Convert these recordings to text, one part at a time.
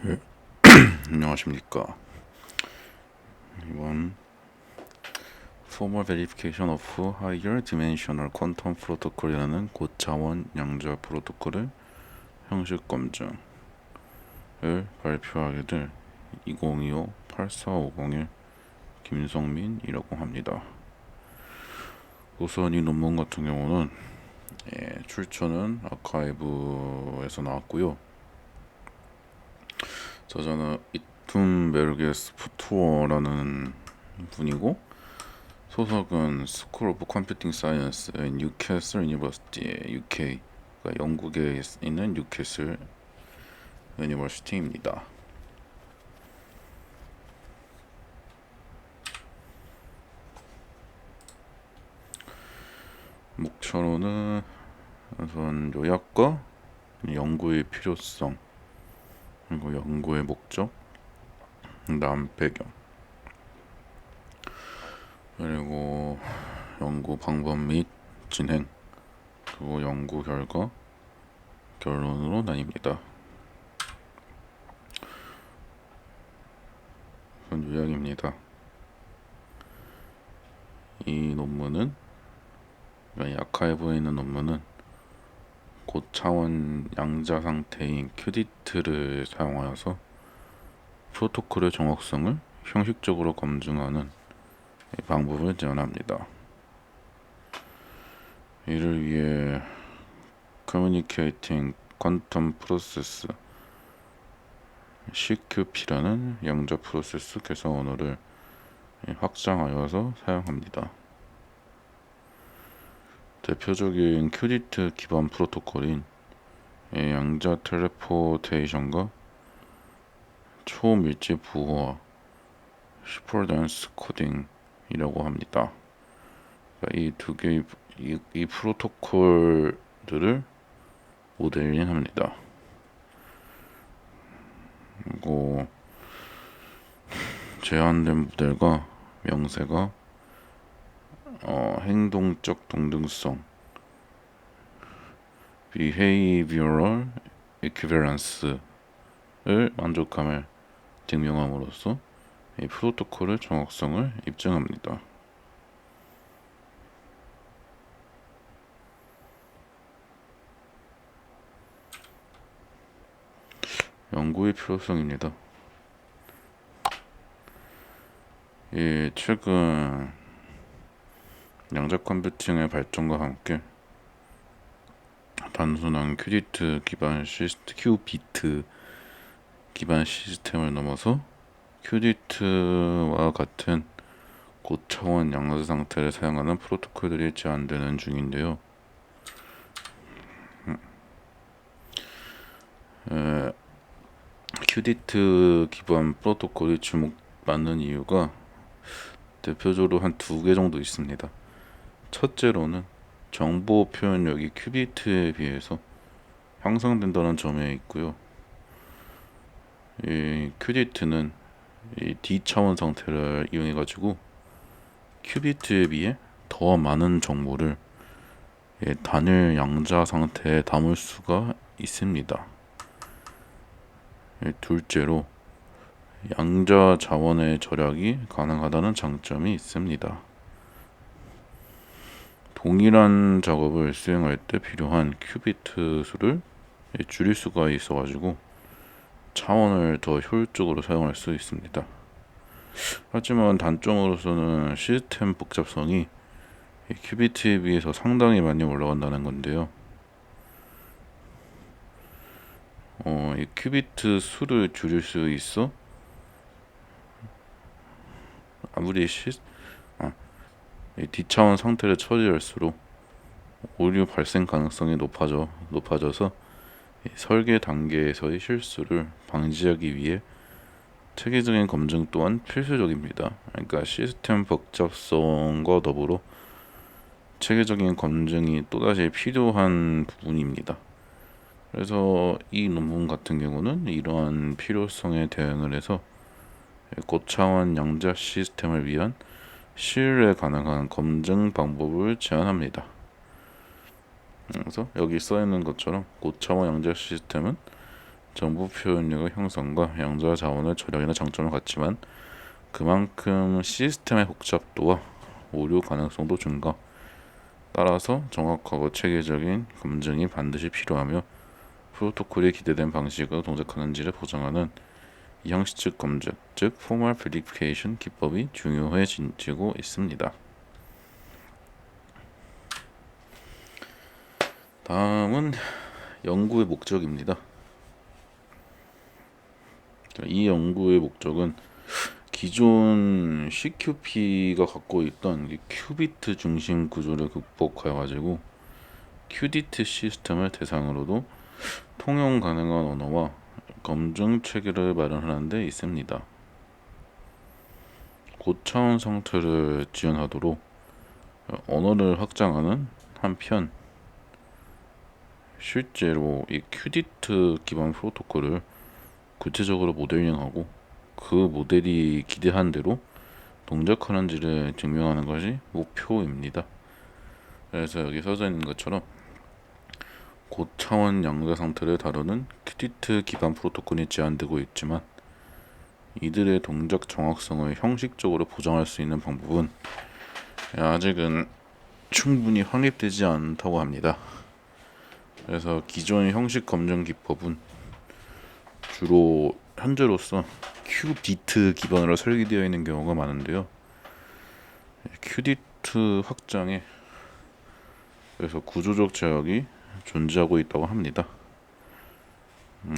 예, 안녕하십니까. 이번 Formal Verification of Higher Dimensional Quantum Protocol이라는 고차원 양자 프로토콜의 형식 검증을 발표하게 될 2025-84501 김성민이라고 합니다. 우선 이 논문 같은 경우는 출처는 아카이브에서 나왔고요. 저자는 이툰 베르게스 푸투어라는 분이고, 소속은 스쿨 오브 컴퓨팅 사이언스의 뉴캐슬 유니버시티의 UK, 그러니까 영국에 있는 뉴캐슬 유니버시티입니다. 목차로는 우선 요약과 연구의 필요성, 그리고 연구의 목적, 그다음 배경, 그리고 연구 방법 및 진행, 그리고 연구 결과, 결론으로 나뉩니다. 우선 요약입니다. 이 논문은, 이 아카이브에 있는 논문은 고차원 양자 상태인 큐디트를 사용하여서 프로토콜의 정확성을 형식적으로 검증하는 방법을 제안합니다. 이를 위해 Communicating Quantum Process CQP라는 양자 프로세스 개성 언어를 확장하여서 사용합니다. 대표적인 큐디트 기반 프로토콜인 양자 텔레포테이션과 초밀집 부호와 슈퍼dense 코딩이라고 합니다. 이 두 개의 이 프로토콜들을 모델링합니다. 그리고 제한된 모델과 명세가 행동적 동등성 (behavioral equivalence를) 만족함을 증명함으로써 이 프로토콜의 정확성을 입증합니다. 연구의 필요성입니다. 최근 양자 컴퓨팅의 발전과 함께 단순한 큐비트 기반 시스템을 넘어서 큐비트와 같은 고차원 양자 상태를 사용하는 프로토콜들이 제한되는 중인데요. 큐비트 기반 프로토콜이 주목받는 이유가 대표적으로 한 두 개 정도 있습니다. 첫째로는 정보 표현력이 큐비트에 비해서 향상된다는 점에 있고요. 이 큐비트는 이 D차원 상태를 이용해 가지고 큐비트에 비해 더 많은 정보를 단일 양자 상태에 담을 수가 있습니다. 둘째로 양자 자원의 절약이 가능하다는 장점이 있습니다. 동일한 작업을 수행할 때 필요한 큐비트 수를 줄일 수가 있어가지고 차원을 더 효율적으로 사용할 수 있습니다. 하지만 단점으로서는 시스템 복잡성이 큐비트에 비해서 상당히 많이 올라간다는 건데요. 이 큐비트 수를 줄일 수 있어 아무리 이 D차원 상태를 처리할수록 오류 발생 가능성이 높아져서 설계 단계에서의 실수를 방지하기 위해 체계적인 검증 또한 필수적입니다. 그러니까 시스템 복잡성과 더불어 체계적인 검증이 또다시 필요한 부분입니다. 그래서 이 논문 같은 경우는 이러한 필요성에 대응을 해서 고차원 양자 시스템을 위한 신뢰 가능한 검증 방법을 제안합니다. 그래서 여기 써 있는 것처럼 고차원 양자 시스템은 정보 표현력의 형성과 양자 자원의 절약이나 장점을 갖지만 그만큼 시스템의 복잡도와 오류 가능성도 증가. 따라서 정확하고 체계적인 검증이 반드시 필요하며 프로토콜이 기대된 방식으로 동작하는지를 보장하는 이 형식적 검증, 즉 포멀 베리피케이션 기법이 중요해지고 있습니다. 다음은 연구의 목적입니다. 이 연구의 목적은 기존 CQP가 갖고 있던 큐비트 중심 구조를 극복해가지고 큐디트 시스템을 대상으로도 통용 가능한 언어와 검증 체계를 마련하는 데 있습니다. 고차원 상태를 지원하도록 언어를 확장하는 한편 실제로 이 큐디트 기반 프로토콜을 구체적으로 모델링하고 그 모델이 기대한 대로 동작하는지를 증명하는 것이 목표입니다. 그래서 여기 써져 있는 것처럼 고차원 양자 상태를 다루는 큐디트 기반 프로토콜이 제한되고 있지만 이들의 동작 정확성을 형식적으로 보장할 수 있는 방법은 아직은 충분히 확립되지 않다고 합니다. 그래서 기존의 형식 검증 기법은 주로 현재로서 큐비트 기반으로 설계되어 있는 경우가 많은데요. 큐디트 확장에 그래서 구조적 제약이 존재하고 있다고 합니다.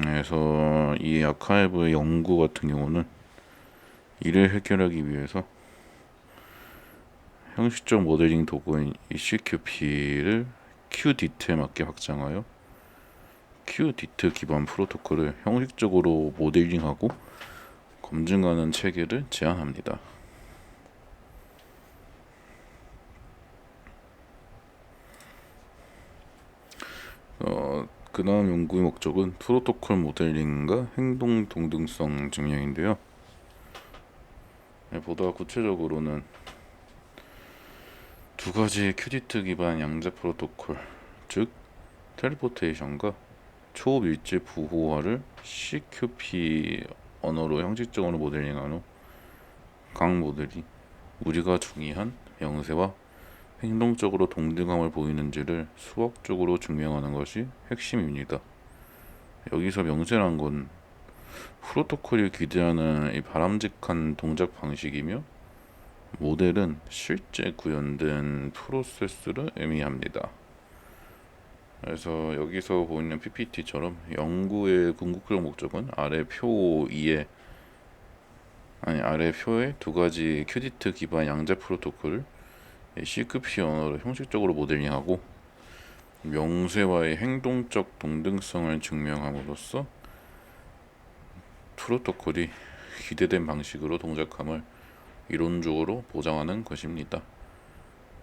그래서 이 아카이브 연구 같은 경우는 이를 해결하기 위해서 형식적 모델링 도구인 이 CQP를 큐디트에 맞게 확장하여 큐디트 기반 프로토콜을 형식적으로 모델링하고 검증하는 체계를 제안합니다. 그 다음 연구의 목적은 프로토콜 모델링과 행동 동등성 증명인데요. 보다 구체적으로는 두 가지 큐디트 기반 양자 프로토콜, 즉 텔레포테이션과 초밀집 부호화를 CQP 언어로 형식적으로 모델링한 후 각 모델이 우리가 중의한 명세와 행동적으로 동등함을 보이는지를 수학적으로 증명하는 것이 핵심입니다. 여기서 명세란 건 프로토콜이 기대하는 이 바람직한 동작 방식이며 모델은 실제 구현된 프로세스를 의미합니다. 그래서 여기서 보이는 PPT처럼 연구의 궁극적 목적은 아래 표에 두 가지 큐디트 기반 양자 프로토콜을 CQP 언어로 형식적으로 모델링하고 명세와의 행동적 동등성을 증명함으로써 프로토콜이 기대된 방식으로 동작함을 이론적으로 보장하는 것입니다.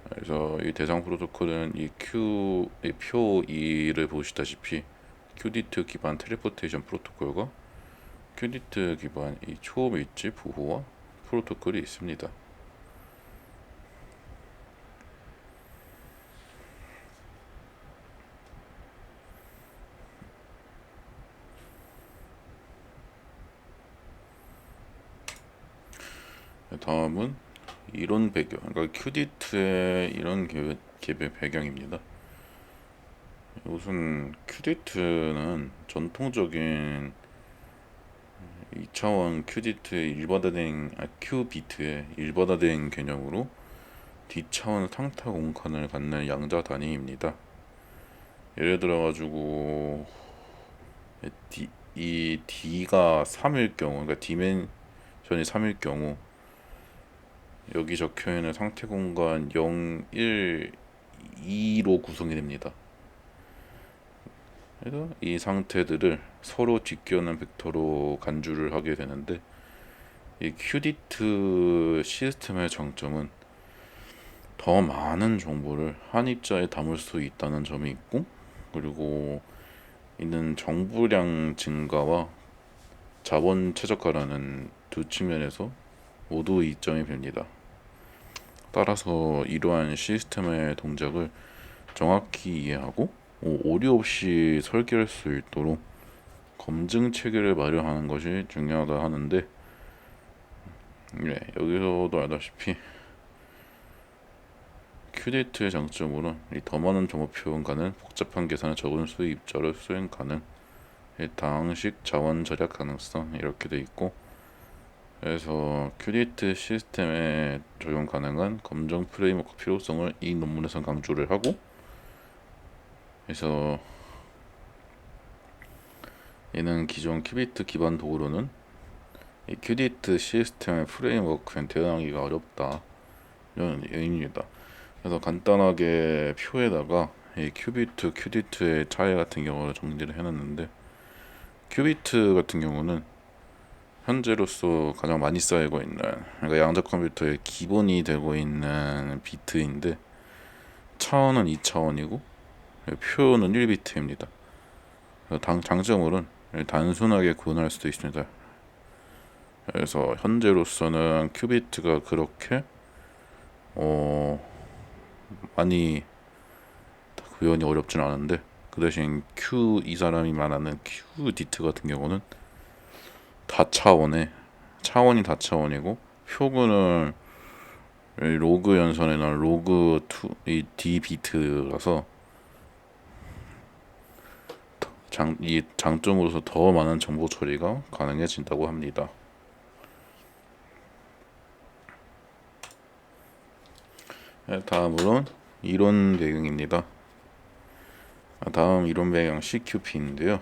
그래서 이 대상 프로토콜은 이 표 2를 보시다시피 큐디트 기반 텔레포테이션 프로토콜과 큐디트 기반 이 초밀집 부호화 프로토콜이 있습니다. 다음은 이론 배경, 그러니까 큐디트의 이론 개별 배경입니다. 우선 큐디트는 전통적인 2차원 큐비트의 일반화된 개념으로 D차원 상타 공간을 갖는 양자 단위입니다. 예를 들어가지고 이 D가 3일 경우, 그러니까 디멘션이 3일 경우 여기 적혀있는 상태 공간 0, 1, 2로 구성이 됩니다. 그래서 이 상태들을 서로 직결하는 벡터로 간주를 하게 되는데 이 큐디트 시스템의 장점은 더 많은 정보를 한 입자에 담을 수 있다는 점이 있고, 그리고 이는 정보량 증가와 자본 최적화라는 두 측면에서 모두 이점이 됩니다. 따라서 이러한 시스템의 동작을 정확히 이해하고 오류 없이 설계할 수 있도록 검증 체계를 마련하는 것이 중요하다 하는데, 여기서도 알다시피 큐디트의 장점으로는 이 더 많은 정보 표현 가능, 복잡한 계산을 적은 수의 입자를 수행 가능, 당식 자원 절약 가능성 이렇게 돼 있고, 그래서 큐디트 시스템에 적용 가능한 검정 프레임워크 필요성을 이 논문에서 강조를 하고, 그래서 얘는 기존 큐비트 기반 도구로는 이 큐디트 시스템의 프레임워크엔 대응하기가 어렵다 이런 의미입니다. 그래서 간단하게 표에다가 이 큐디트의 차이 같은 경우를 정리를 해놨는데, 큐비트 같은 경우는 현재로서 가장 많이 쌓이고 있는, 그러니까 양자 컴퓨터의 기본이 되고 있는 비트인데, 차원은 2차원이고 표는 1비트입니다. 장점으로는 단순하게 구분할 수도 있습니다. 그래서 현재로서는 큐비트가 그렇게 많이 구현이 어렵진 않은데, 그 대신 이 사람이 말하는 큐디트 같은 경우는 차원이 다차원이고, 표구는 로그 연산이나 로그 2, 이 D 비트라서 이 장점으로서 더 많은 정보 처리가 가능해진다고 합니다. 다음으로는 이론 배경입니다. 다음 이론 배경 CQP인데요.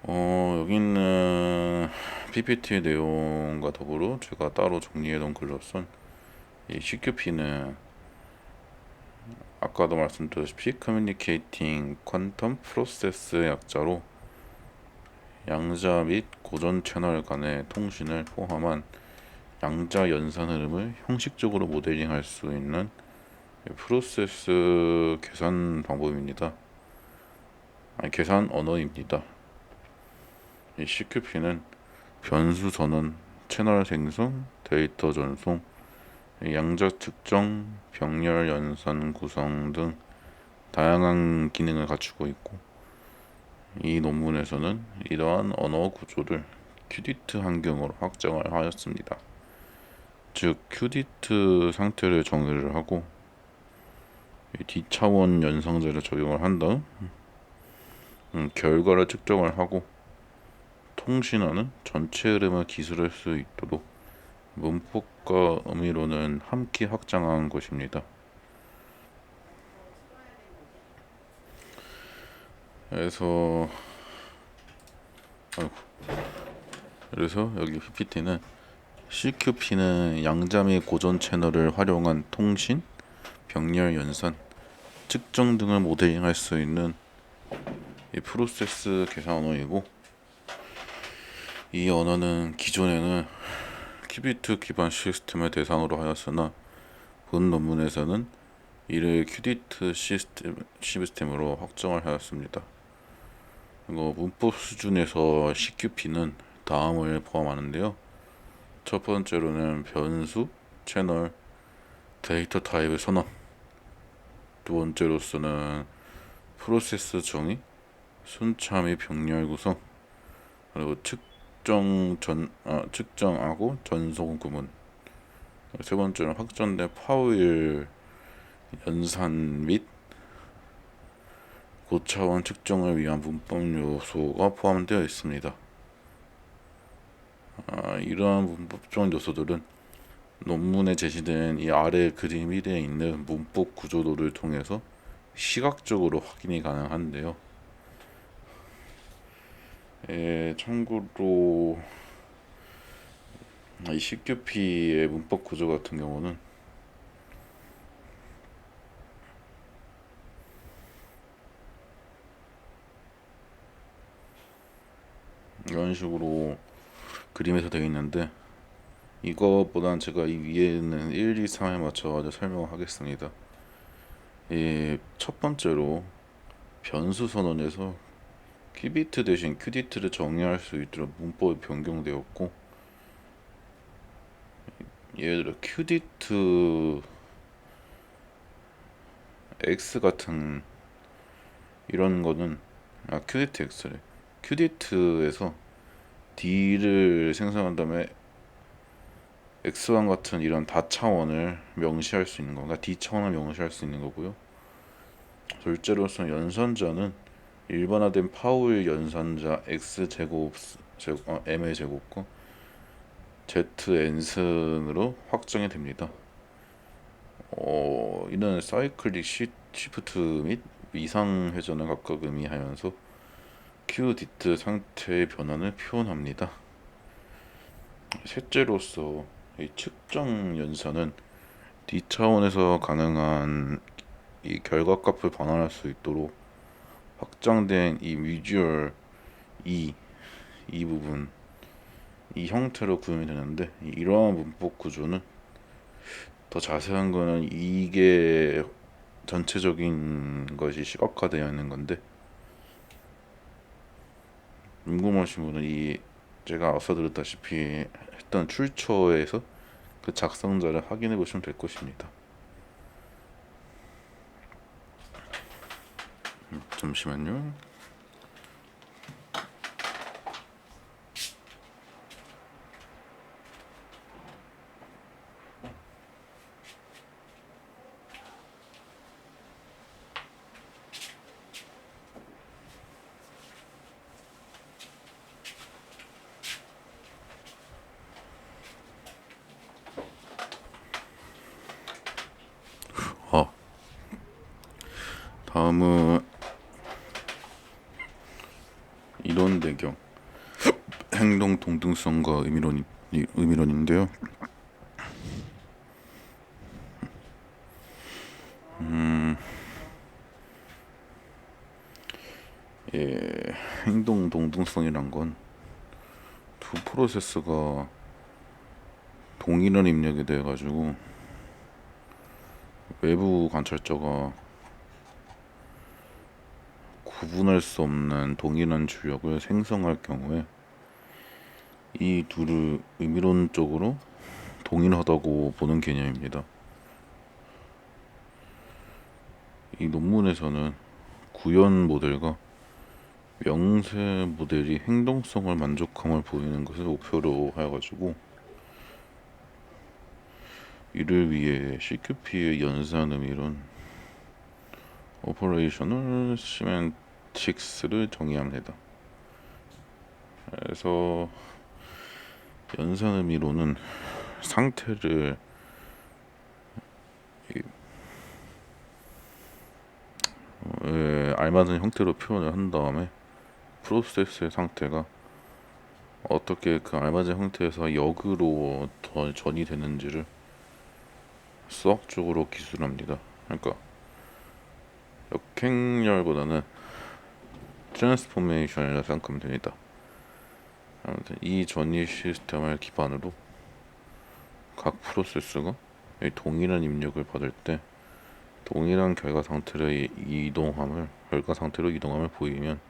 여기 있는 PPT 내용과 더불어 제가 따로 정리해놓은 글로선 이 CQP는 아까도 말씀드렸다시피 커뮤니케이팅 퀀텀 프로세스 약자로 양자 및 고전 채널 간의 통신을 포함한 양자 연산 흐름을 형식적으로 모델링할 수 있는 프로세스 계산 방법입니다. 계산 언어입니다. 이 CQP는 변수 선언, 채널 생성, 데이터 전송, 양자 측정, 병렬 연산 구성 등 다양한 기능을 갖추고 있고, 이 논문에서는 이러한 언어 구조를 큐디트 환경으로 확정을 하였습니다. 즉 큐디트 상태를 정의를 하고 D차원 연상제를 적용을 한 다음 결과를 측정을 하고 통신하는 전체 흐름을 기술할 수 있도록 문법과 의미로는 함께 확장한 것입니다. 그래서 여기 PPT는 CQP는 양자 및 고전 채널을 활용한 통신, 병렬 연산, 측정 등을 모델링할 수 있는 이 프로세스 계산 언어이고, 이 언어는 기존에는 큐비트 기반 시스템을 대상으로 하였으나 본 논문에서는 이를 큐디트 시스템으로 확정을 하였습니다. 문법 수준에서 CQP는 다음을 포함하는데요. 첫 번째로는 변수, 채널, 데이터 타입의 선언, 두 번째로서는 프로세스 정의, 순차 및 병렬 구성, 그리고 측정하고 전송 구문, 세 번째는 확정된 파일 연산 및 고차원 측정을 위한 문법 요소가 포함되어 있습니다. 이러한 문법적 요소들은 논문에 제시된 이 아래 그림 1에 있는 문법 구조도를 통해서 시각적으로 확인이 가능한데요. 참고로 이 CQP의 문법 구조 같은 경우는 이런 식으로 그림에서 되어 있는데, 이거보단 제가 이 위에는 1, 2, 3에 맞춰서 설명을 하겠습니다. 첫 번째로 변수 선언에서 큐비트 대신 큐디트를 정의할 수 있도록 문법이 변경되었고, 예를 들어 큐디트 X 같은 이런 거는 QDT X래. QDT에서 D를 생성한 다음에 X1 같은 이런 다차원을 명시할 수 있는 건가? D 차원을 명시할 수 있는 거고요. 둘째로서 연산자는 일반화된 파울 연산자 x m의 제곱과 z n승으로 확정이 됩니다. 이는 사이클릭 시프트 및 이상 회전을 각각 의미하면서 QDT 상태의 변화를 표현합니다. 셋째로서 이 측정 연산은 D 차원에서 가능한 이 결과값을 반환할 수 있도록 확장된 이 비주얼 이 부분 이 형태로 구현이 되는데, 이러한 문법 구조는 더 자세한 거는 이게 전체적인 것이 시각화되어 있는 건데, 궁금하신 분은 이 제가 앞서 들었다시피 했던 출처에서 그 작성자를 확인해 보시면 될 것입니다. 잠시만요. 다음은 이론 배경 행동 동등성과 의미론인데요. 행동 동등성이란 건 두 프로세스가 동일한 입력이 돼 가지고 외부 관찰자가 구분할 수 없는 동일한 주역을 생성할 경우에 이 둘을 의미론적으로 동일하다고 보는 개념입니다. 이 논문에서는 구현 모델과 명세 모델이 행동성을 만족함을 보이는 것을 목표로 해가지고 이를 위해 CQP의 연산 의미론 오퍼레이셔널 시멘틱스를 정의합니다. 그래서 연산 의미론은 상태를 알맞은 형태로 표현을 한 다음에 프로세스의 상태가 어떻게 그 알맞은 형태에서 역으로 더 전이 되는지를 수학적으로 기술합니다. 그러니까 역행렬보다는 트랜스포메이션이라 생각하면 됩니다. 아무튼 이 전이 시스템을 기반으로 각 프로세스가 동일한 입력을 받을 때 동일한 결과 상태로 이동함을 보이면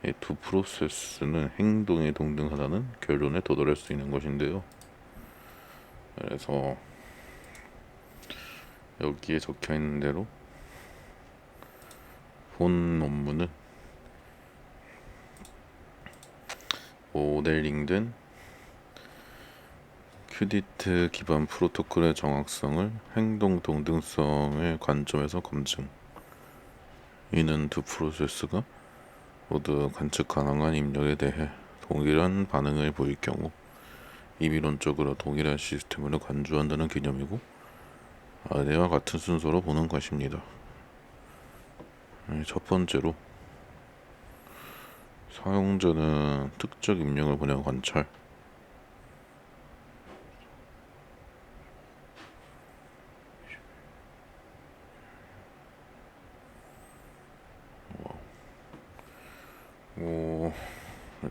이 두 프로세스는 행동에 동등하다는 결론에 도달할 수 있는 것인데요. 그래서 여기에 적혀 있는 대로 본 논문은 모델링된 QDT 기반 프로토콜의 정확성을 행동 동등성의 관점에서 검증. 이는 두 프로세스가 모두 관측 가능한 입력에 대해 동일한 반응을 보일 경우 임의론적으로 동일한 시스템으로 간주한다는 개념이고, 아래와 같은 순서로 보는 것입니다. 첫 번째로 사용자는 특정 입력을 보내고 관찰,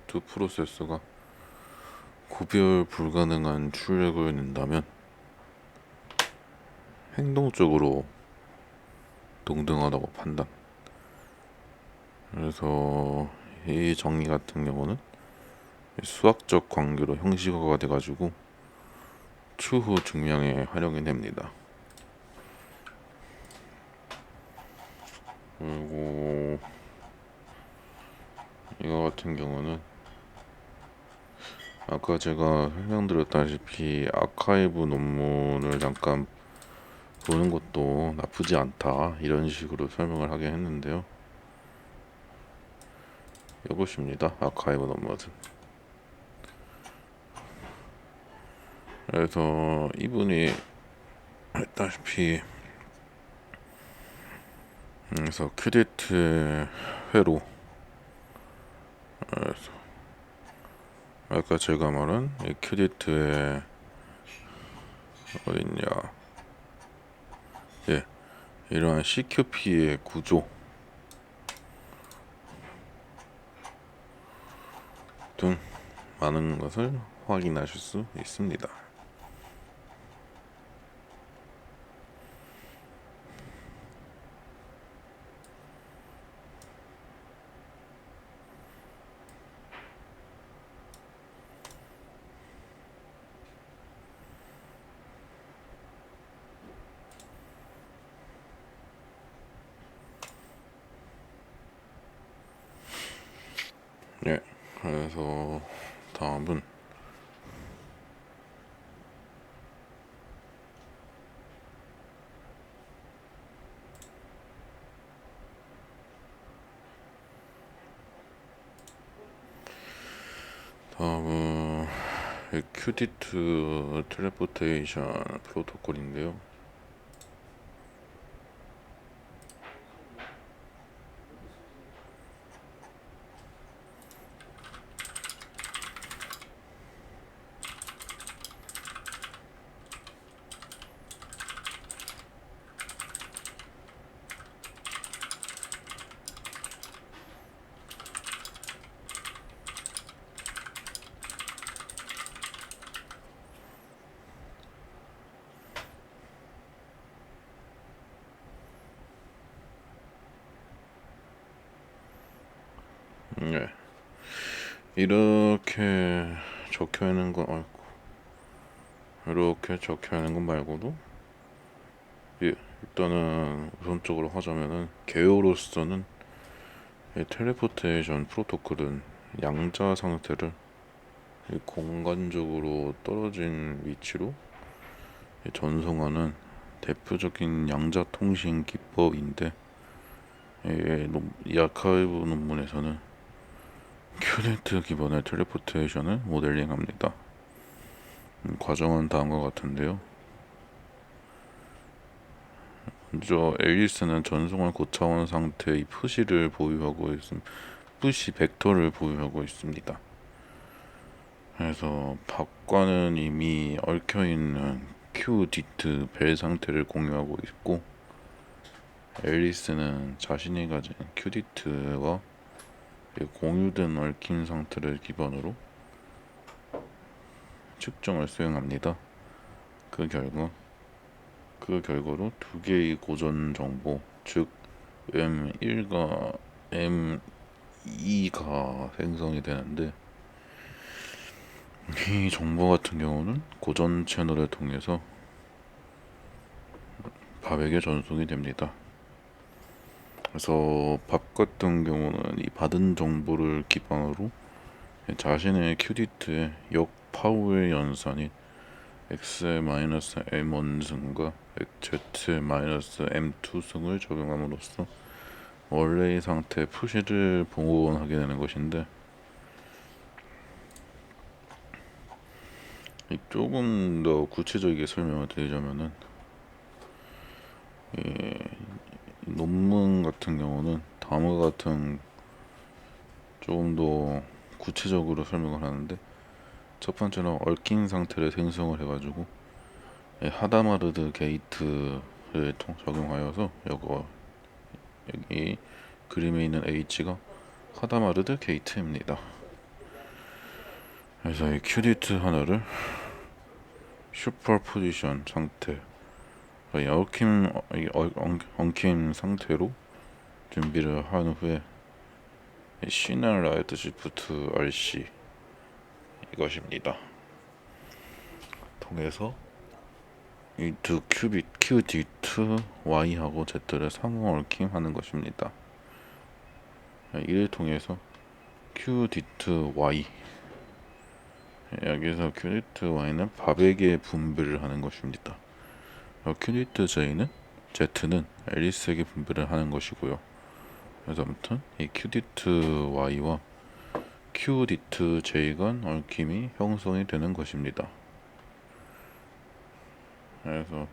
두 프로세스가 구별 불가능한 출력을 낸다면 행동적으로 동등하다고 판단. 그래서 이 정의 같은 경우는 수학적 관계로 형식화가 돼가지고 추후 증명에 활용이 됩니다. 그리고 같은 경우는 아까 제가 설명드렸다시피 아카이브 논문을 잠깐 보는 것도 나쁘지 않다 이런 식으로 설명을 하긴 했는데요. 이것입니다. 아카이브 논문은. 그래서 이분이 했다시피 그래서 큐디트 회로, 그래서 아까 제가 말한 이 큐디트의 어딨냐, 예, 이러한 CQP의 구조 등 많은 것을 확인하실 수 있습니다. 네, 그래서 다음은 큐디트 텔레포테이션 프로토콜인데요. 네, 이렇게 적혀 있는 건 이렇게 적혀 있는 것 말고도, 예, 일단은 우선적으로 하자면은 개요로서는 이 텔레포테이션 프로토콜은 양자 상태를 이 공간적으로 떨어진 위치로 전송하는 대표적인 양자 통신 기법인데, 이 아카이브 논문에서는 큐네트 기반의 텔레포테이션을 모델링합니다. 과정은 다음과 같은데요. 먼저 앨리스는 전송을 고차원 상태의 푸시를 보유하고 푸시 벡터를 보유하고 있습니다. 그래서 박과는 이미 얽혀있는 큐디트 벨 상태를 공유하고 있고, 앨리스는 자신이 가진 큐디트와 공유된 얽힌 상태를 기반으로 측정을 수행합니다. 그 결과로 두 개의 고전 정보, 즉 M1과 M2가 생성이 되는데, 이 정보 같은 경우는 고전 채널을 통해서 밥에게 전송이 됩니다. 그래서 밥 같은 경우는 이 받은 정보를 기반으로 자신의 큐디트의 역파우의 연산인 x-m1승과 z-m2승을 적용함으로써 원래의 상태 푸시를 복원하게 되는 것인데, 조금 더 구체적이게 설명을 드리자면은, 논문 같은 경우는 다음과 같은 조금 더 구체적으로 설명을 하는데, 첫 번째로 얽힌 상태를 생성을 해가지고 하다마르드 게이트를 적용하여서 여기 그림에 있는 H가 하다마르드 게이트입니다. 그래서 이 큐디트 하나를 슈퍼포지션 상태, 엉킴 상태로 준비를 한 후에 시널 라이트 시프트 RC 이것입니다. 통해서 이 두 큐디트 Y하고 Z를 상호 얽힘 하는 것입니다. 이를 통해서 큐디트 Y. 여기서 큐디트 Y는 바백의 분배를 하는 것입니다. 큐디트 Z는 앨리스에게 분배를 하는 것이고요. 그래서 아무튼 이 큐디트 Y와 큐디트 J 간 얽힘이 형성이 되는 것입니다. 그래서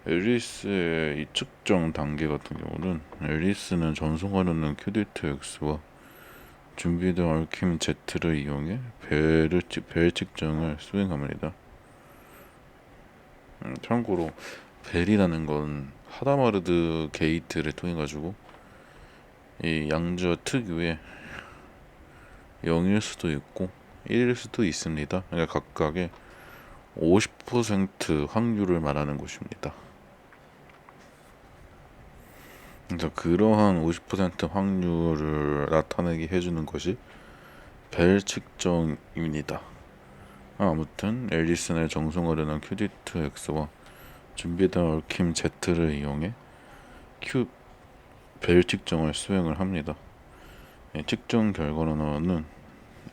앨리스의 이 측정 단계 같은 경우는 앨리스는 전송하려는 큐디트 X와 준비된 얽힘 Z를 이용해 벨 측정을 수행합니다. 참고로 벨이라는 건 하다마르드 게이트를 통해 가지고 이 양자 특유의 0일 수도 있고 1일 수도 있습니다. 그러니까 각각의 50% 확률을 말하는 것입니다. 그래서 그러한 50% 확률을 나타내게 해주는 것이 벨 측정입니다. 아무튼 앨리슨을 정송하려는 큐디트 X와 준비된 얽힘 Z를 이용해 벨 측정을 수행을 합니다. 측정 결과로는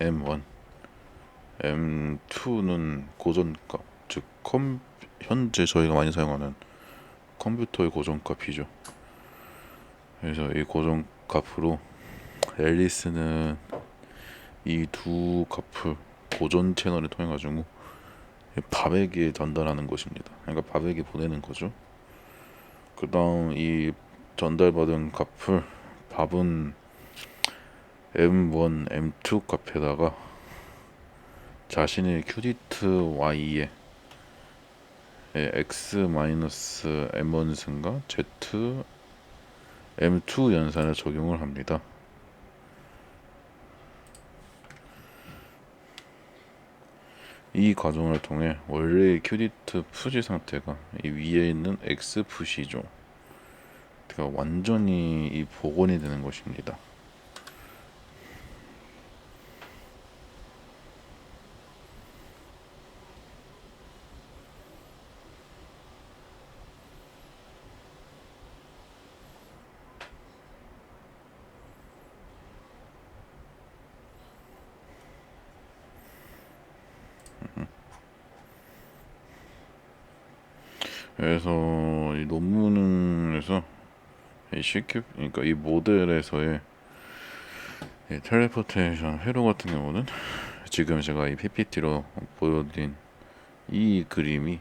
M1, M2는 고전값, 즉 현재 저희가 많이 사용하는 컴퓨터의 고정값이죠. 그래서 이 고정값으로 앨리스는 이 두 값을 고전 채널을 통해 가지고 밥에게 전달하는 것입니다. 그러니까 밥에게 보내는 거죠. 그 다음 이 전달받은 값을 밥은 M1, M2 값에다가 자신의 큐디트 Y에 X-M1 승과 Z M2 연산을 적용을 합니다. 이 과정을 통해 원래의 큐디트 푸시 상태가 이 위에 있는 X 푸시죠. 그러니까 완전히 이 복원이 되는 것입니다. 그래서 이 논문에서 그러니까 이 모델에서의 이 텔레포테이션 회로 같은 경우는 지금 제가 이 PPT로 보여드린 이 그림이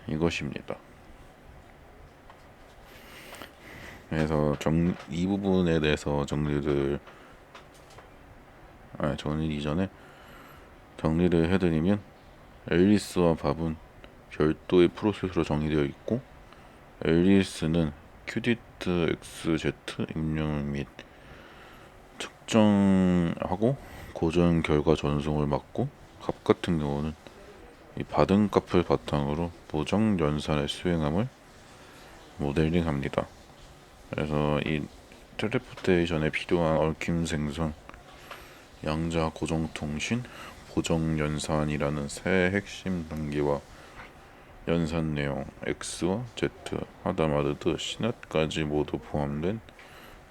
이것입니다. 그래서 이 부분에 대해서 정리 이전에 정리를 해드리면 앨리스와 밥은 별도의 프로세스로 정리되어 있고 앨리스는 큐디트 XZ 입력 및 측정하고 고전 결과 전송을 맡고 값 같은 경우는 이 받은 값을 바탕으로 보정 연산을 수행함을 모델링합니다. 그래서 이 텔레포테이션에 필요한 얽힘 생성, 양자 고정 통신, 보정 연산이라는 세 핵심 단계와 연산 내용 X와 Z, 하다마르드, 시낫까지 모두 포함된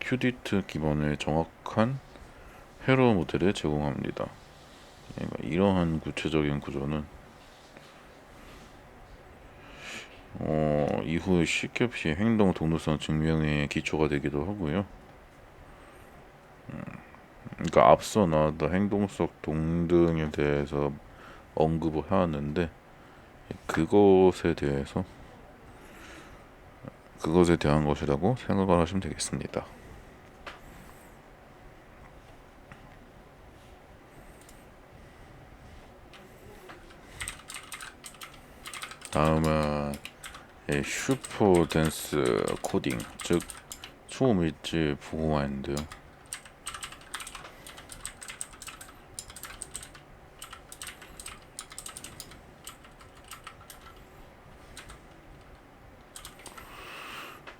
큐디트 기반의 정확한 회로 모델을 제공합니다. 그러니까 이러한 구체적인 구조는 이후 C캡이 행동 동료성 증명의 기초가 되기도 하고요. 그러니까 앞서 나왔던 행동성 동등에 대해서 언급을 해왔는데 그것에 대한 것이라고 생각을 하시면 되겠습니다. 다음은 슈퍼 댄스 코딩, 즉 초밀집 보호마인드요.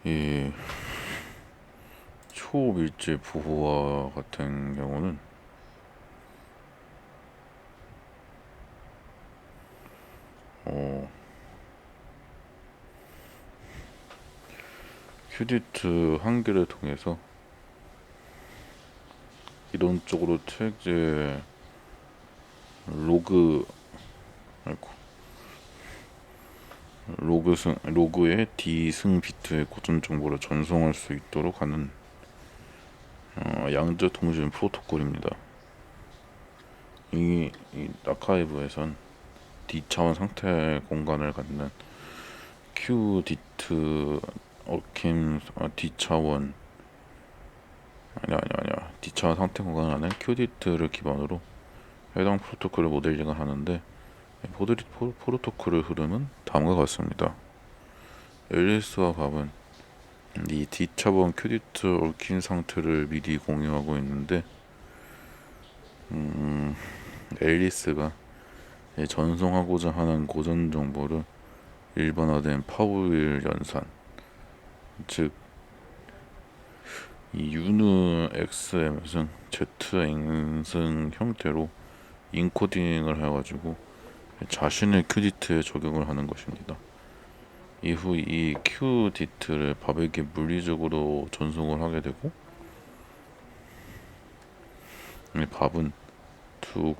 이 초밀집 부호화 같은 경우는 큐디트 한 개를 통해서 이런 쪽으로 이제 로그 아이고, 로그의 D승 비트의 고전 정보를 전송할 수 있도록 하는 양자 통신 프로토콜입니다. 이 아카이브에선 D차원 상태 공간을 갖는 QDIT 얽힘 D차원 아니야 D차원 상태 공간을 갖는 QDIT를 기반으로 해당 프로토콜을 모델링을 하는데 프로토콜의 흐름은 다음과 같습니다. 앨리스와 밥은 이 D차원 QDIT 얽힌 상태를 미리 공유하고 있는데 앨리스가 전송하고자 하는 고전 정보를 일반화된 파우일 연산, 즉 이 유느 XM승 Z행승 형태로 인코딩을 해가지고 자신의 QDIT에 적용을 하는 것입니다. 이후 이 QDIT를 밥에게 물리적으로 전송을 하게 되고, 이 밥은 두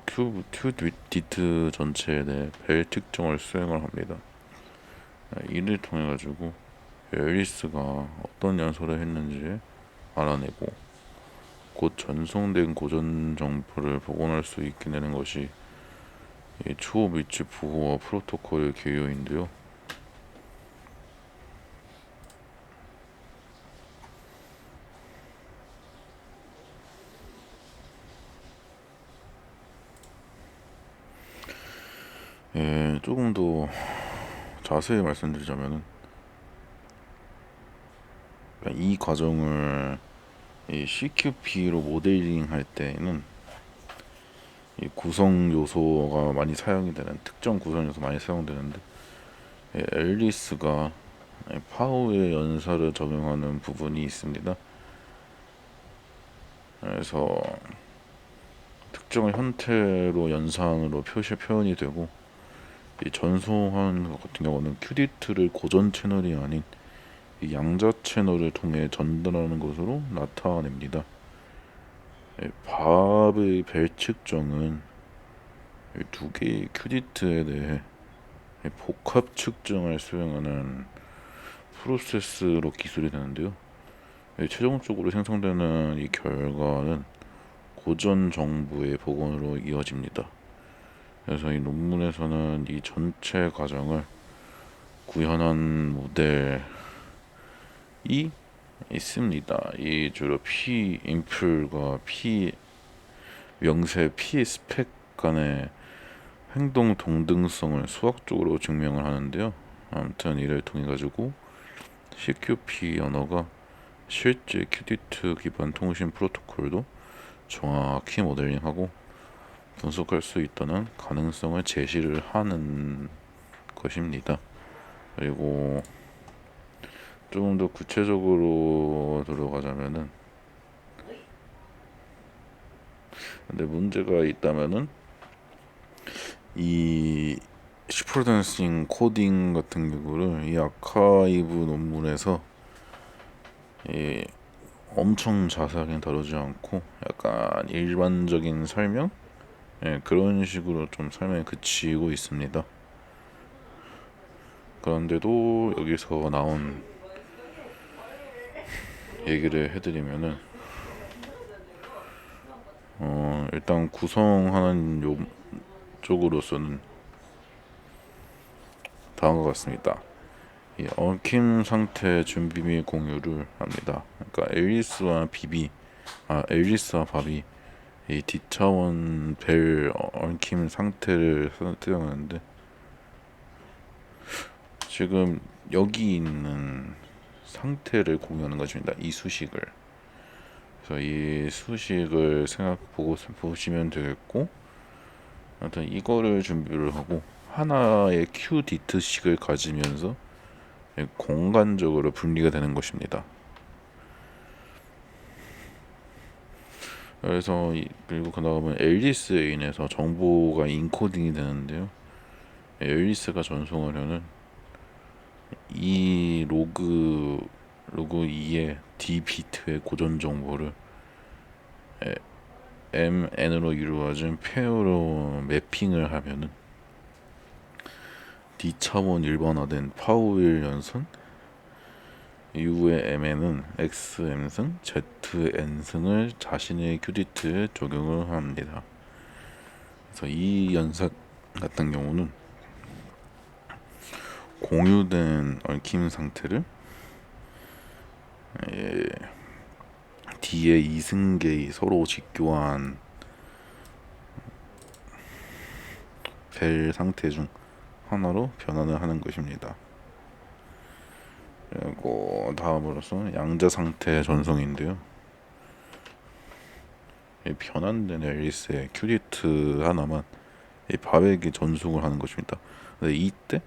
QDIT 전체에 대해 벨 특정을 수행을 합니다. 이를 통해 가지고 앨리스가 어떤 연설을 했는지 알아내고 곧 전송된 고전 정보를 복원할 수 있게 되는 것이 이 초비치 부호화 프로토콜의 개요인데요. 조금 더 자세히 말씀드리자면은 이 과정을 이 CQP로 모델링 할 때는 이 구성 요소가 많이 사용이 되는 특정 구성 요소 많이 사용되는데 앨리스가 파우의 연사를 적용하는 부분이 있습니다. 그래서 특정 형태로 연산으로 표현이 되고, 이 전송한 것 같은 경우는 QDIT를 고전 채널이 아닌 이 양자 채널을 통해 전달하는 것으로 나타냅니다. 밥의 벨 측정은 두 개의 QDIT에 대해 복합 측정을 수행하는 프로세스로 기술이 되는데요. 최종적으로 생성되는 이 결과는 고전 정보의 복원으로 이어집니다. 그래서 이 논문에서는 이 전체 과정을 구현한 모델이 있습니다. 이 주로 P 인플과 P 명세 P 스펙 간의 행동 동등성을 수학적으로 증명을 하는데요. 아무튼 이를 통해 가지고 CQP 언어가 실제 QDIT 기반 통신 프로토콜도 정확히 모델링하고 분석할 수 있다는 가능성을 제시를 하는 것입니다. 그리고 조금 더 구체적으로 들어가자면은, 근데 문제가 있다면은 이 슈퍼댄싱 코딩 같은 경우를 이 아카이브 논문에서 엄청 자세하게 다루지 않고 약간 일반적인 설명, 그런 식으로 좀 설명에 그치고 있습니다. 그런데도 여기서 나온 얘기를 해드리면은 일단 구성하는 쪽으로서는 다음과 같습니다. 이 얽힘 상태 준비 및 공유를 합니다. 그러니까 앨리스와 밥이 이 D차원 벨 얽힘 상태를 설정하는데, 지금 여기 있는 상태를 공유하는 것입니다. 이 수식을. 그래서 이 수식을 보시면 되겠고, 하여튼 이거를 준비를 하고 하나의 QDIT식을 가지면서 공간적으로 분리가 되는 것입니다. 그래서 그리고 그 다음은 앨리스에 인해서 정보가 인코딩이 되는데요. 앨리스가 전송하려는 이 로그 2의 D 비트의 고전 정보를 M, N으로 이루어진 페어로 매핑을 하면은 D차원 일반화된 파우일 연선 이후에 M에는 XM승, ZN승을 자신의 큐디트에 적용을 합니다. 그래서 이 연산 같은 경우는 공유된 얽힘 상태를 D의 이승계의 서로 직교한 벨 상태 중 하나로 변환을 하는 것입니다. 그리고 다음으로서 양자 상태 전송인데요. 변환된 앨리스의 큐디트 하나만 바백에 전송을 하는 것입니다. 근데 이때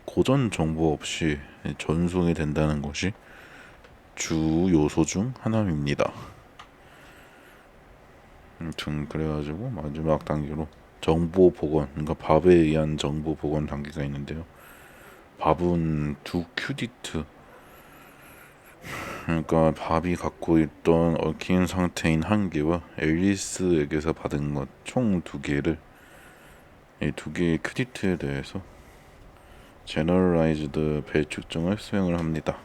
고전 정보 없이 전송이 된다는 것이 주 요소 중 하나입니다. 아무튼 그래가지고 마지막 단계로 정보 복원, 그러니까 밥에 의한 정보 복원 단계가 있는데요. 밥은 두 큐디트, 그러니까 밥이 갖고 있던 얽힌 상태인 한 개와 앨리스에게서 받은 것 총 두 개를 이 두 개의 큐디트에 대해서 제너럴라이즈드 벨 측정을 수행을 합니다.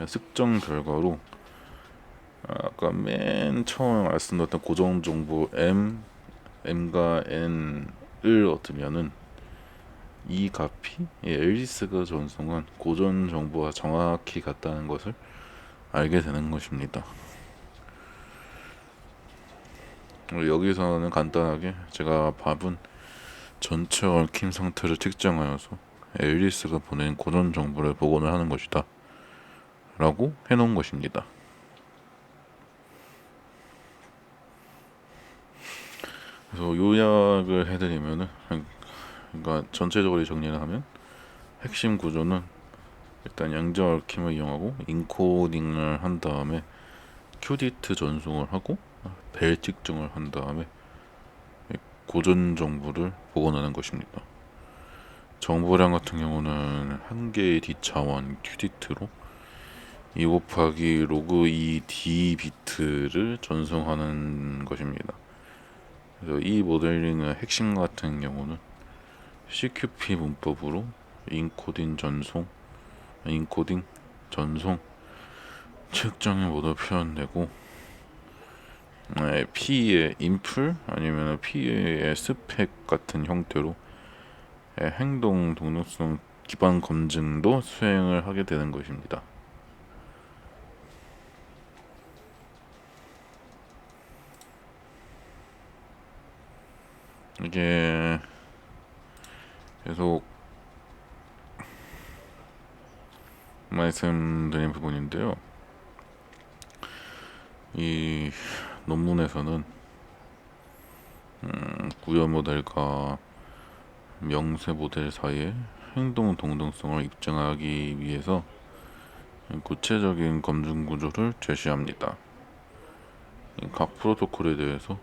측정 결과로 아까 맨 처음 말씀드렸던 고정 정보 M과 N을 얻으면은 이 값이 앨리스가 전송한 고전 정보와 정확히 같다는 것을 알게 되는 것입니다. 여기서는 간단하게 제가 밥은 전체 얽힘 상태를 측정하여서 앨리스가 보낸 고전 정보를 복원을 하는 것이다 라고 해놓은 것입니다. 그래서 요약을 해드리면은, 그러니까 전체적으로 정리를 하면 핵심 구조는 일단 양자 얽힘을 이용하고 인코딩을 한 다음에 큐디트 전송을 하고 벨 측정을 한 다음에 고전 정보를 복원하는 것입니다. 정보량 같은 경우는 한 개의 D차원 큐디트로 2 곱하기 로그 2 D 비트를 전송하는 것입니다. 그래서 이 모델링의 핵심 같은 경우는 CQP 문법으로 인코딩 전송 측정이 모두 표현되고 P의 인풀 아니면 P의 스펙 같은 형태로 행동 동력성 기반 검증도 수행을 하게 되는 것입니다. 이게 계속 말씀드린 부분인데요. 이 논문에서는 구현 모델과 명세 모델 사이에 행동 동등성을 입증하기 위해서 구체적인 검증 구조를 제시합니다. 각 프로토콜에 대해서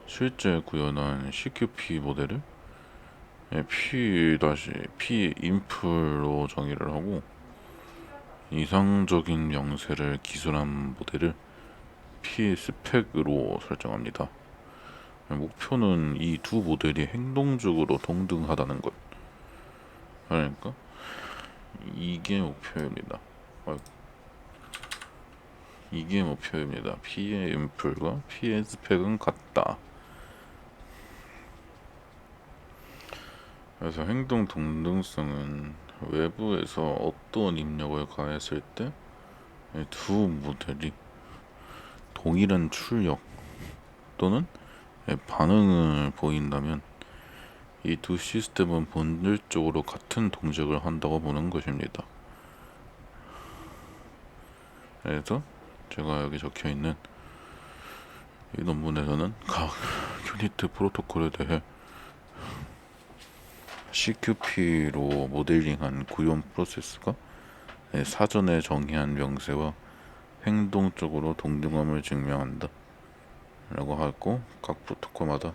실제 구현한 CQP 모델을 P 인풀로 정의를 하고 이상적인 명세를 기술한 모델을 P 스펙으로 설정합니다. 목표는 이 두 모델이 행동적으로 동등하다는 것. 그러니까 이게 목표입니다. 이게 목표입니다. P의 인풀과 P의 스펙은 같다. 그래서 행동 동등성은 외부에서 어떤 입력을 가했을 때 두 모델이 동일한 출력 또는 반응을 보인다면 이 두 시스템은 본질적으로 같은 동작을 한다고 보는 것입니다. 그래서 제가 여기 적혀있는 이 논문에서는 각 유니트 프로토콜에 대해 CQP로 모델링한 구현 프로세스가 사전에 정의한 명세와 행동적으로 동등함을 증명한다 라고 하고, 각 프로토콜마다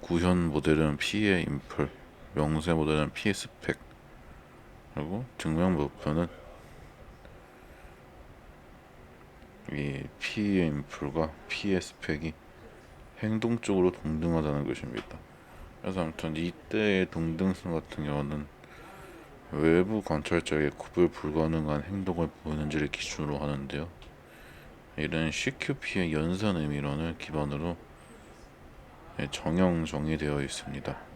구현 모델은 P의 인풀, 명세 모델은 P의 스펙, 그리고 증명 목표는 이 P 인풀과 P 스펙이 행동적으로 동등하다는 것입니다. 그래서 아무튼 이때의 동등성 같은 경우는 외부 관찰자에게 구별 불가능한 행동을 보이는지를 기준으로 하는데요. 이런 CQP의 연산 의미론을 기반으로 정의되어 있습니다.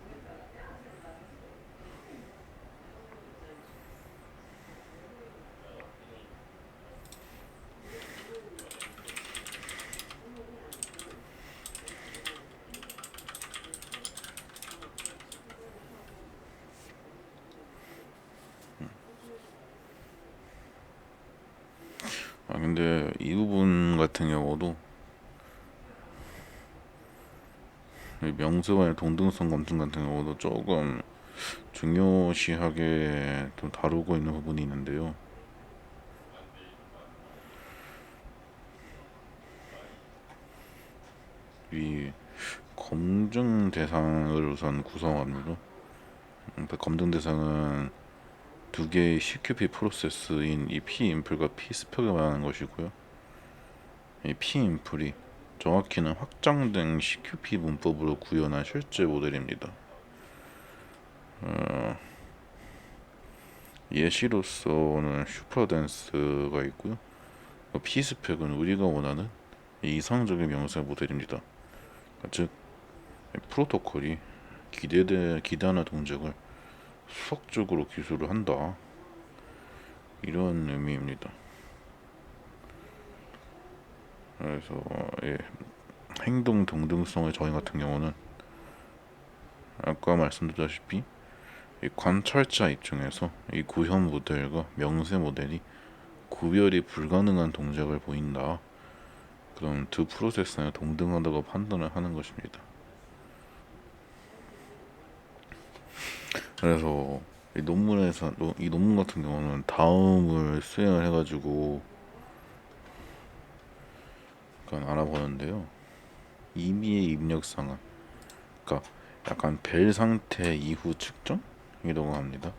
근데 이 부분 같은 경우도 명세와의 동등성 검증 같은 경우도 조금 중요시하게 좀 다루고 있는 부분이 있는데요. 이 검증 대상을 우선 구성합니다. 검증 대상은 두 개의 CQP 프로세스인 이 P인풀과 P스펙을 말하는 것이고요. 이 P인풀이 정확히는 확장된 CQP 문법으로 구현한 실제 모델입니다. 예시로서는 슈퍼dense가 있고요. P스펙은 우리가 원하는 이상적인 명세 모델입니다. 즉 프로토콜이 기대하는 동작을 수학적으로 기술을 한다, 이런 의미입니다. 그래서 행동 동등성의 정의 같은 경우는 아까 말씀드렸다시피 이 관찰자 입장에서 이 구현 모델과 명세 모델이 구별이 불가능한 동작을 보인다, 그럼 두 프로세스는 동등하다고 판단을 하는 것입니다. 그래서 이 논문 같은 경우는 다음을 수행을 해가지고 약간 알아보는데요. 임의의 입력 상황, 그러니까 약간 벨 상태 이후 측정이라고 합니다.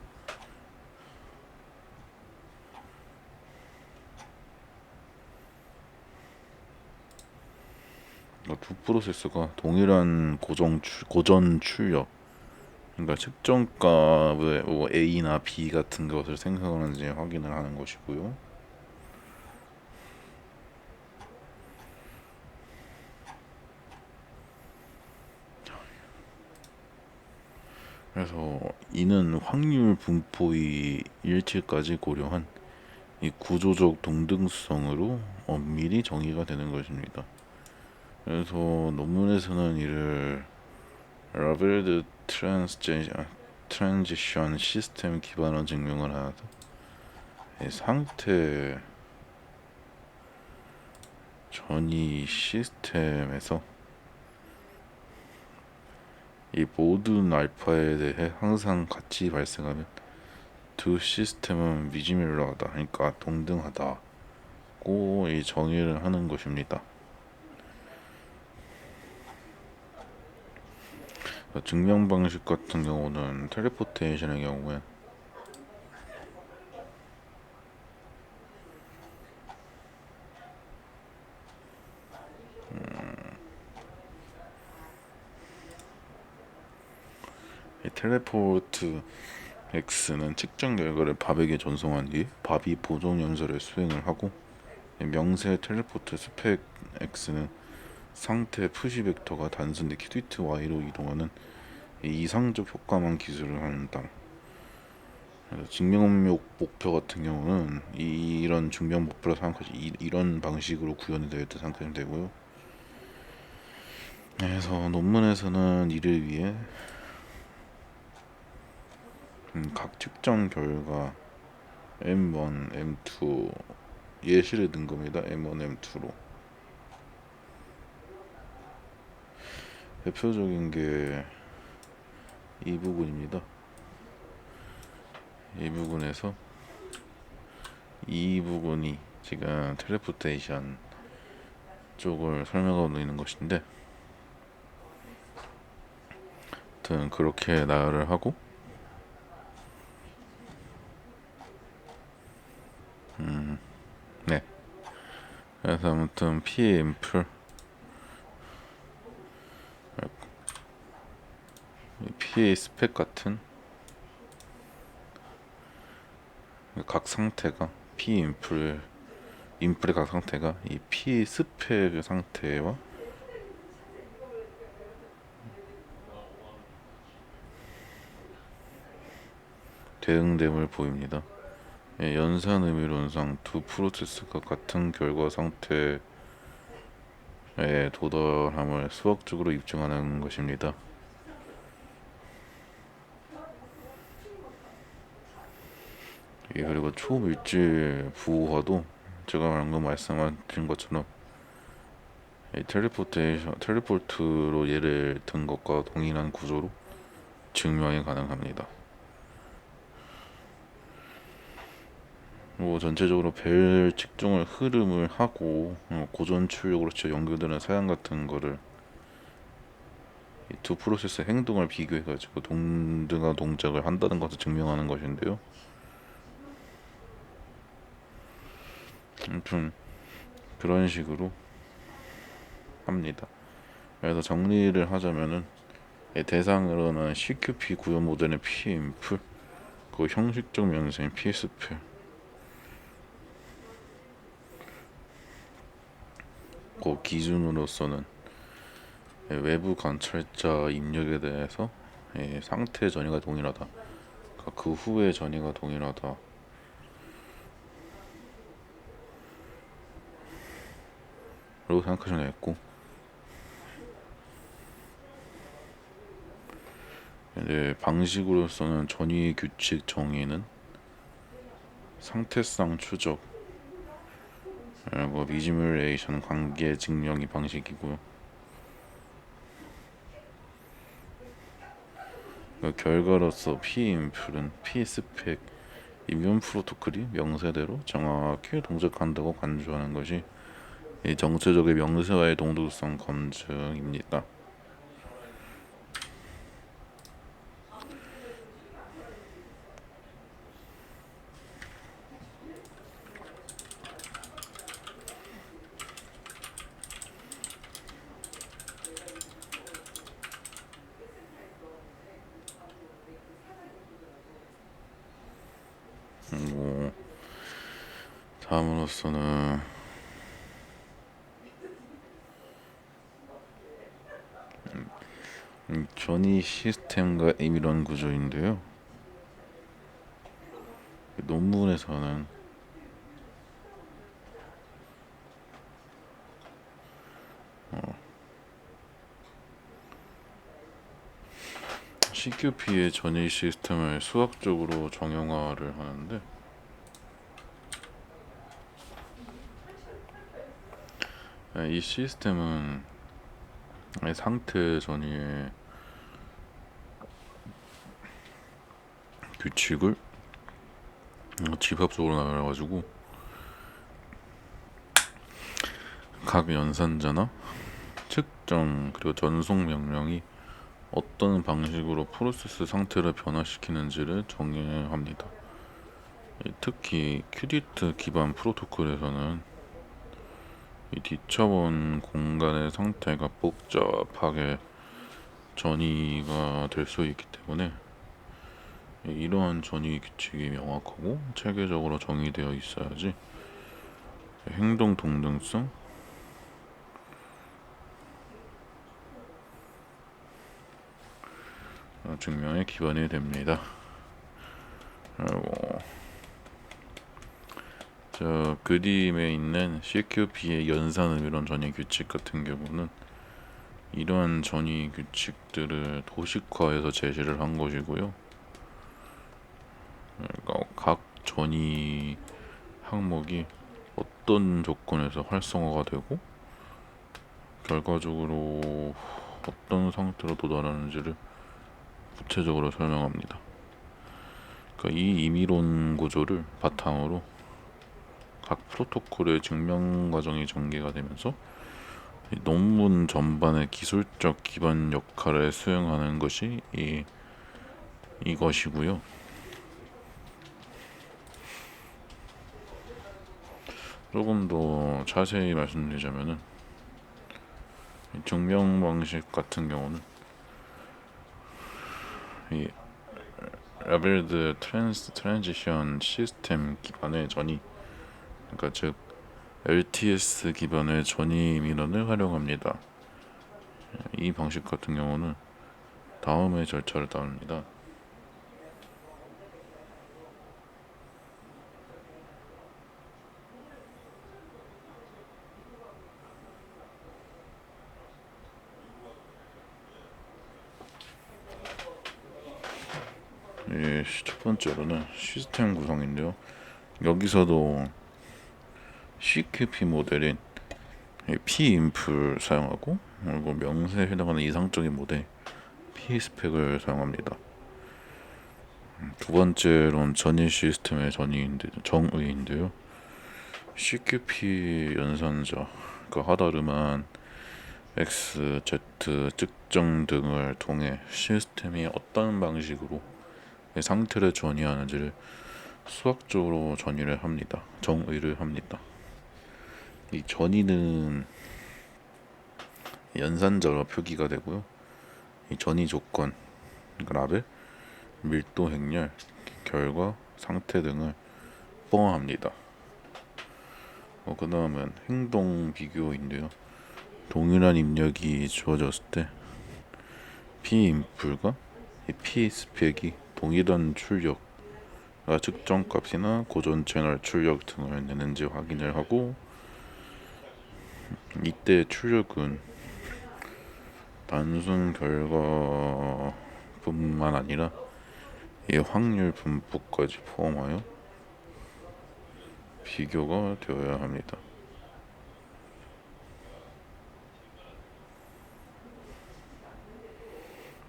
그러니까 두 프로세스가 동일한 고전 출력, 그러니까 측정값의 뭐 A나 B 같은 것을 생성하는지 확인을 하는 것이고요. 그래서 이는 확률 분포의 일치까지 고려한 이 구조적 동등성으로 엄밀히 정의가 되는 것입니다. 그래서 논문에서는 이를 라벨드 트랜지션 시스템 기반으로 증명을 하다, 상태 전이 시스템에서 이 모든 알파에 대해 항상 같이 발생하면 두 시스템은 미지밀러하다, 그러니까 동등하다고 이 정의를 하는 것입니다. 증명 방식 같은 경우는 텔레포테이션의 경우에 이 텔레포트 X는 측정 결과를 밥에게 전송한 뒤 밥이 보존 연설을 수행을 하고, 명세 텔레포트 스펙 X는 상태 푸시 벡터가 단순히 큐디트 Y로 이동하는 이상적 효과만 기술을 한다. 그래서 증명 목표 같은 경우는 이런 증명 목표로 생각하시 이런 방식으로 구현이 되어 있다 생각하시면 되고요. 그래서 논문에서는 이를 위해 각 측정 결과 M1, M2 예시를 든 겁니다. M1, M2로 대표적인 게 이 부분입니다. 이 부분에서 이 부분이 지금 텔레포테이션 쪽을 설명하고 있는 것인데, 아무튼 그렇게 나열을 하고, 네, 그래서 아무튼 PA인풀, PA 스펙 같은 각 상태가 인풀의 각 상태가 이 PA 스펙의 상태와 대응됨을 보입니다. 연산 의미론상 두 프로세스가 같은 결과 상태에 도달함을 수학적으로 입증하는 것입니다. 그리고 초물질 부호화도 제가 방금 말씀드린 것처럼 텔레포트로 예를 든 것과 동일한 구조로 증명이 가능합니다. 전체적으로 벨 측정을 흐름을 하고 고전 출력으로 연결되는 사양 같은 거를 이 두 프로세스의 행동을 비교해가지고 동등한 동작을 한다는 것을 증명하는 것인데요. 아무튼 그런 식으로 합니다. 그래서 정리를 하자면은 대상으로는 CQP 구현 모델의 P인풀, 그 형식적 명세인 PS풀, 그 기준으로서는 외부 관찰자 입력에 대해서 상태 전이가 동일하다, 그 후의 전이가 동일하다, 라고 생각하시면 되겠고, 방식으로서는 전위 규칙 정의는 상태상 추적, 그리고 미지뮬레이션 관계 증명이 방식이고요. 그 결과로서 P인풀은 P스펙 이면 프로토콜이 명세대로 정확히 동작한다고 간주하는 것이 이 정체적의 명세와의 동등성 검증입니다. 다음으로서는 전위 시스템과 이미런 구조인데요. 논문에서는 CQP의 전위 시스템을 수학적으로 정형화를 하는데, 이 시스템은 상태 전위의 규칙을 집합적으로 나열해가지고 각 연산자나 측정 그리고 전송 명령이 어떤 방식으로 프로세스 상태를 변화시키는지를 정의합니다. 특히 QDT 기반 프로토콜에서는 이 뒤차원 공간의 상태가 복잡하게 전이가 될 수 있기 때문에 이러한 전이 규칙이 명확하고 체계적으로 정의되어 있어야지 행동 동등성, 증명에 기반이 됩니다. 그리고 저 그림에 있는 CQP의 연산 의미론 전이 규칙 같은 경우는 이러한 전이 규칙들을 도식화해서 제시를 한 것이고요. 그러니까 각 전이 항목이 어떤 조건에서 활성화가 되고 결과적으로 어떤 상태로 도달하는지를 구체적으로 설명합니다. 그러니까 이 임의론 구조를 바탕으로 각 프로토콜의 증명 과정이 전개가 되면서 논문 전반의 기술적 기반 역할을 수행하는 것이 이것이고요. 조금 더 자세히 말씀드리자면은 이 증명 방식 같은 경우는 이 라벨드 트랜지션 시스템 기반의 전이, 그러니까 즉 LTS 기반의 전이 민원을 활용합니다. 이 방식 같은 경우는 다음의 절차를 따릅니다. 첫 번째로는 시스템 구성인데요. 여기서도 CQP 모델인 Pinf를 사용하고, 그리고 명세에 해당하는 이상적인 모델 P스펙을 사용합니다. 두 번째로는 전이 시스템의 정의인데요. CQP 연산자, 그러니까 하다름한 X, Z 측정 등을 통해 시스템이 어떤 방식으로 상태를 전이하는지를 수학적으로 정의를 합니다. 이 전이는 연산자로 표기가 되고요. 이 전이 조건, 그러니까 라벨, 밀도, 행렬, 결과, 상태 등을 포함합니다. 그 다음은 행동 비교인데요. 동일한 입력이 주어졌을 때 P 인풋과 P 스펙이 동일한 출력, 측정 값이나 고전 채널 출력 등을 내는지 확인을 하고, 이때 출력은 단순 결과뿐만 아니라 이 확률 분포까지 포함하여 비교가 되어야 합니다.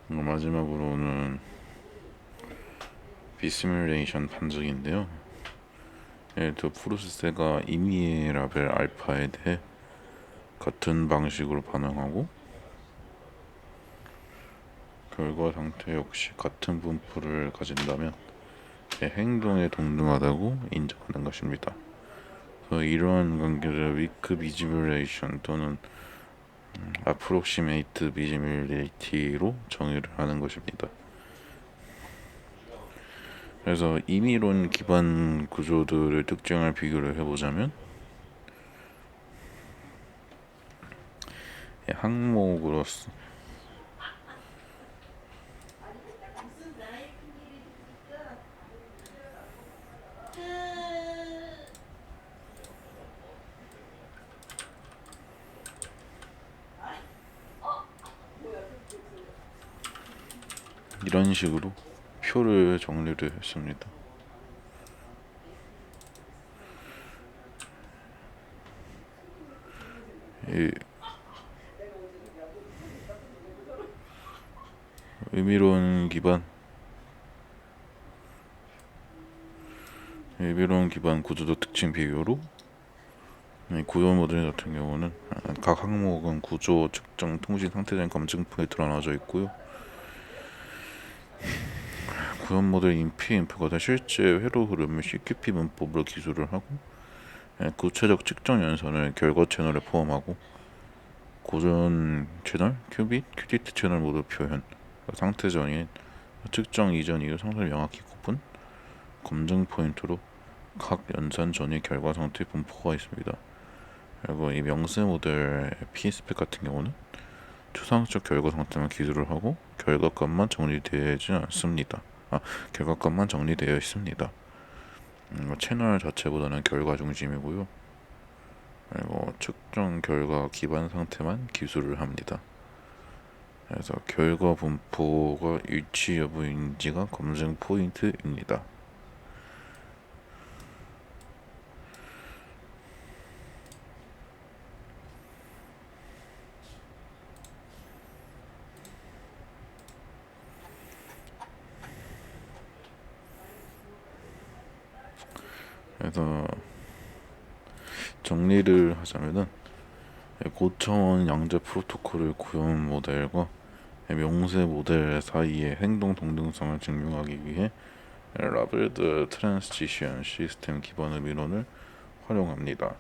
마지막으로는 비시뮬레이션 판정인데요. 두 프로세스가 임의의 라벨 알파에 대해 같은 방식으로 반응하고, 결과 상태 역시 같은 분포를 가진다면 행동에 동등하다고 인정하는 것입니다. 이러한 관계를 위크 비시뮬레이션 또는 approximate visibility로 정의를 하는 것입니다. 그래서 임의론 기반 구조들을 특정할 비교를 해보자면, 항목으로서 이런 식으로 표를 정리를 했습니다. 이 의미론 기반 구조도 특징 비교로, 구조 모델 같은 경우는 각 항목은 구조, 측정, 통신 상태적인 검증 포인트로 나눠져 있고요. 구현 모델 인피 인프가 실제 회로 흐름을 CQP 문법으로 기술을 하고, 구체적 측정 연산을 결과 채널에 포함하고, 고전 채널, 큐빗, 큐디트 채널 모두 표현, 상태 전인, 측정 이전 이후 상태를 명확히 구분, 검증 포인트로 각 연산 전의 결과 상태 분포가 있습니다. 그리고 이 명세 모델 P스펙 같은 경우는 추상적 결과 상태만 기술을 하고 결과값만 정리되어 있습니다. 채널 자체보다는 결과 중심이고요. 그리고 측정 결과 기반 상태만 기술을 합니다. 그래서 결과 분포가 일치 여부인지가 검증 포인트입니다. 그래서 정리를 하자면은, 고차원 양자 프로토콜의 구현 모델과 명세 모델 사이의 행동 동등성을 증명하기 위해 라벨드 트랜지션 시스템 기반의 민원을 활용합니다.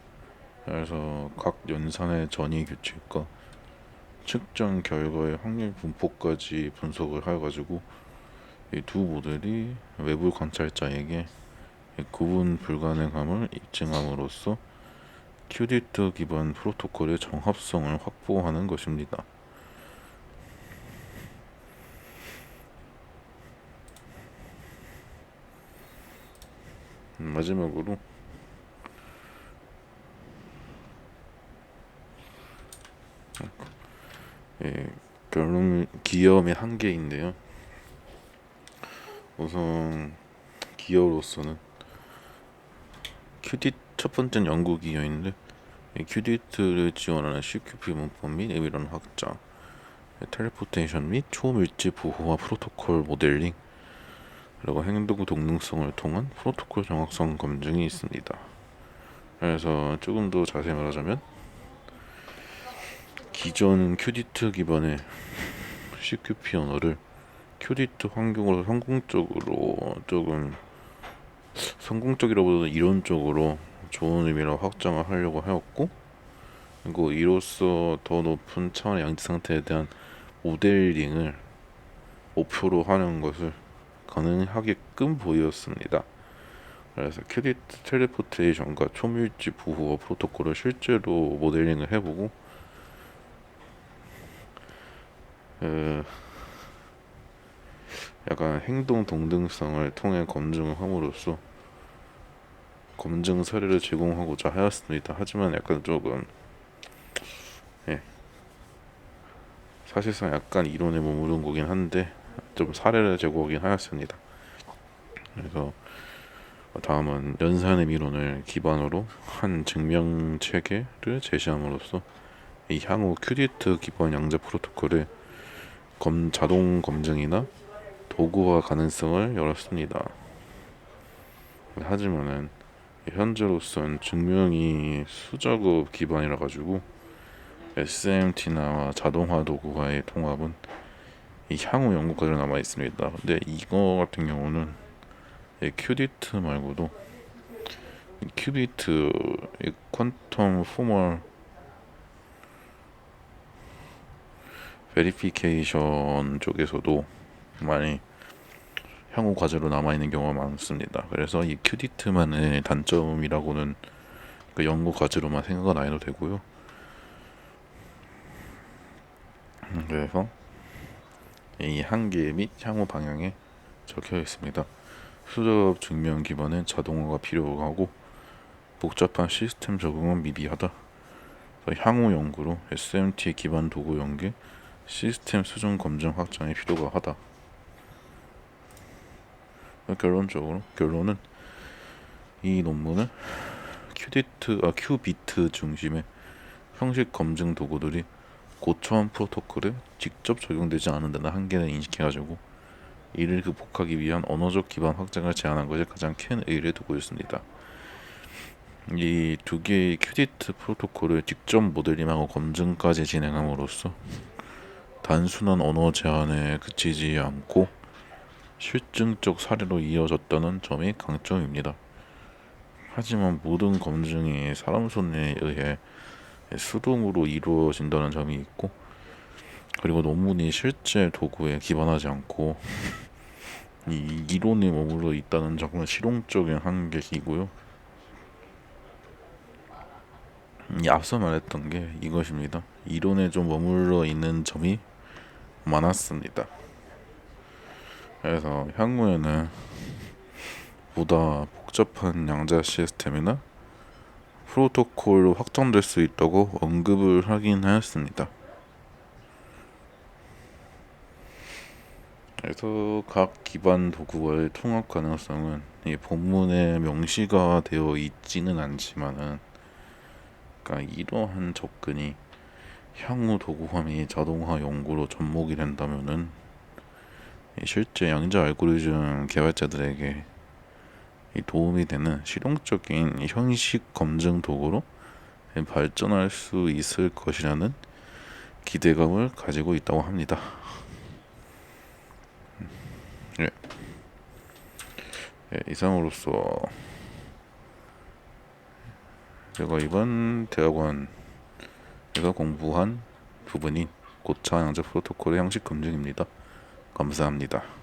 그래서 각 연산의 전이 규칙과 측정 결과의 확률 분포까지 분석을 해가지고 이 두 모델이 외부 관찰자에게 구분 불가능함을 입증함으로써 큐디트 기반 프로토콜의 정합성을 확보하는 것입니다. 마지막으로 결론 기여의 한계인데요. 우선 기여로서는 큐디트 첫 번째는 연구 기여인데 큐디트를 지원하는 CQP 문법 및 이론 확장, 텔레포테이션 및 초밀집 부호화 프로토콜 모델링, 그리고 행동 동능성을 통한 프로토콜 정확성 검증이 있습니다. 그래서 조금 더 자세히 말하자면 기존 큐디트 기반의 CQP 언어를 큐디트 환경으로 성공적이라보다는 이론적으로 좋은 의미로 확장을 하려고 하였고, 그리고 이로써 더 높은 차원의 양지 상태에 대한 모델링을 목표로 하는 것을 가능하게끔 보였습니다. 그래서 큐디트 텔레포테이션과 초밀집 부호화 프로토콜을 실제로 모델링을 해보고 약간 행동 동등성을 통해 검증을 함으로써 검증 사례를 제공하고자 하였습니다. 하지만 약간 조금 사실상 약간 이론에 머무른 거긴 한데 좀 사례를 제공하긴 하였습니다. 그래서 다음은 연산의 미론을 기반으로 한 증명 체계를 제시함으로써 이 향후 큐디트 기반 양자 프로토콜의 자동 검증이나 도구화 가능성을 열었습니다. 하지만은 현재로선 증명이 수작업 기반이라 가지고 SMT나 자동화 도구와의 통합은 이 향후 연구 과제로 남아 있습니다. 근데 이거 같은 경우는 큐디트 말고도 큐비트, 퀀텀 포멀 베리피케이션 쪽에서도 많이 향후 과제로 남아 있는 경우가 많습니다. 그래서 이 큐디트만의 단점이라고는 그 연구 과제로만 생각은 안 해도 되고요. 그래서 이 한계 및 향후 방향에 적혀 있습니다. 수작 증명 기반은 자동화가 필요하고 복잡한 시스템 적응은 미비하다. 향후 연구로 SMT 기반 도구 연계, 시스템 수준 검증 확장이 필요가 하다. 결론은 이 논문은 큐비트 중심의 형식 검증 도구들이 고차원 프로토콜에 직접 적용되지 않는 데는 한계를 인식해가지고 이를 극복하기 위한 언어적 기반 확장을 제안한 것이 가장 큰 의의를 두고 있습니다. 이 두 개의 큐디트 프로토콜을 직접 모델링하고 검증까지 진행함으로써 단순한 언어 제한에 그치지 않고 실증적 사례로 이어졌다는 점이 강점입니다. 하지만 모든 검증이 사람 손에 의해 수동으로 이루어진다는 점이 있고, 그리고 논문이 실제 도구에 기반하지 않고 이 이론에 머물러 있다는 점은 실용적인 한계이고요. 앞서 말했던 게 이것입니다. 이론에 좀 머물러 있는 점이 많았습니다. 그래서 향후에는 보다 복잡한 양자 시스템이나 프로토콜로 확장될 수 있다고 언급을 하긴 하였습니다. 그래서 각 기반 도구와의 통합 가능성은 이 본문에 명시가 되어 있지는 않지만은, 그러니까 이러한 접근이 향후 도구화 및 자동화 연구로 접목이 된다면은 실제 양자 알고리즘 개발자들에게 도움이 되는 실용적인 형식 검증 도구로 발전할 수 있을 것이라는 기대감을 가지고 있다고 합니다. 이상으로서 제가 이번 대학원에서 공부한 부분인 고차 양자 프로토콜의 형식 검증입니다. 감사합니다.